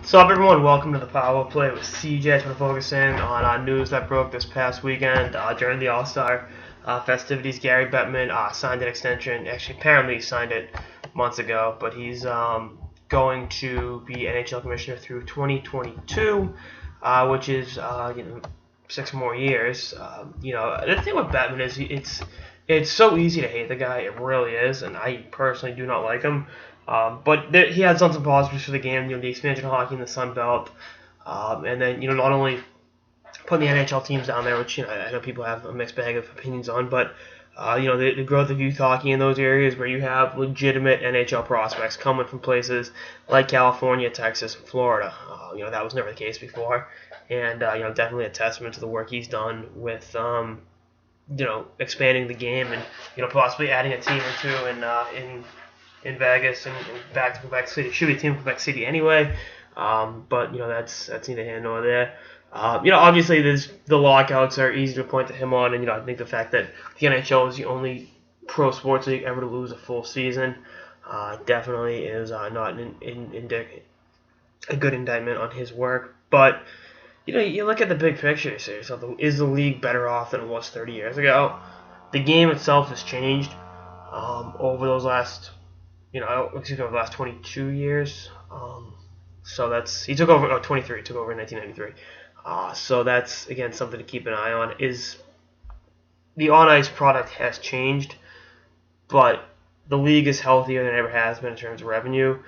So up everyone, welcome to the Power Play with CJ. I just want to focus in on news that broke this past weekend during the All-Star festivities. Gary Bettman signed an extension. Actually, apparently he signed it months ago, but he's going to be NHL commissioner through 2022, which is 6 more years. The thing with Bettman is it's so easy to hate the guy. It really is, and I personally do not like him. But he has done some positives for the game, the expansion of hockey in the Sun Belt, and then not only putting the NHL teams down there, which I know people have a mixed bag of opinions on, but the growth of youth hockey in those areas where you have legitimate NHL prospects coming from places like California, Texas, and Florida. That was never the case before, and definitely a testament to the work he's done with expanding the game and possibly adding a team or two in Vegas and back to Quebec City. It should be a team in Quebec City anyway, but that's neither here nor there. Obviously the lockouts are easy to point to him on, and I think the fact that the NHL is the only pro sports league ever to lose a full season definitely is not a good indictment on his work. But you look at the big picture, you say to yourself, is the league better off than it was 30 years ago? The game itself has changed over those last over the last 22 years. So he took over. 23 took over in 1993. So that's again something to keep an eye on. Is the on ice product has changed, but the league is healthier than it ever has been in terms of revenue.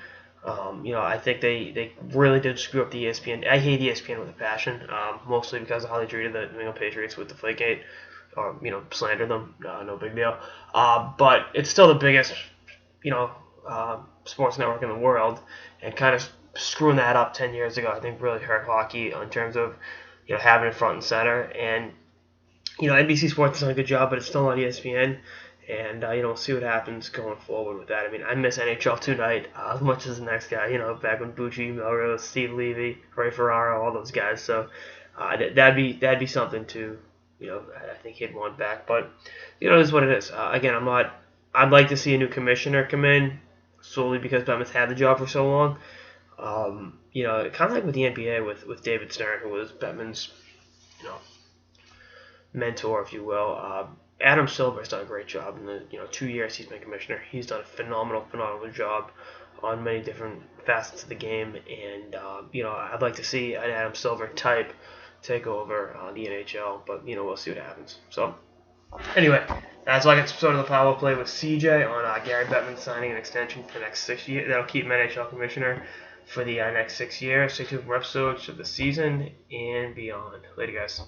I think they really did screw up the ESPN. I hate ESPN with a passion, mostly because of how they treated the New England Patriots with the Deflategate, or slander them. No big deal. But it's still the biggest, sports network in the world, and kind of screwing that up 10 years ago, I think really hurt hockey in terms of having it front and center. And NBC Sports has done a good job, but it's still on ESPN, and we'll see what happens going forward with that. I mean, I miss NHL tonight as much as the next guy. Back when Bucci, Melrose, Steve Levy, Ray Ferraro, all those guys. So that'd be something to I think he'd want back. But it is what it is. Again, I'd like to see a new commissioner come in solely because Bettman's had the job for so long. Kind of like with the NBA with David Stern, who was Bettman's, mentor, if you will. Adam Silver's done a great job in the 2 years he's been commissioner. He's done a phenomenal job on many different facets of the game, and I'd like to see an Adam Silver type take over the NHL, but we'll see what happens. So anyway, that's like an episode of the Power Play with CJ on Gary Bettman signing an extension for the next 6 years. That'll keep him NHL commissioner for the next 6 years. Stay tuned for episodes of the season and beyond. Later, guys.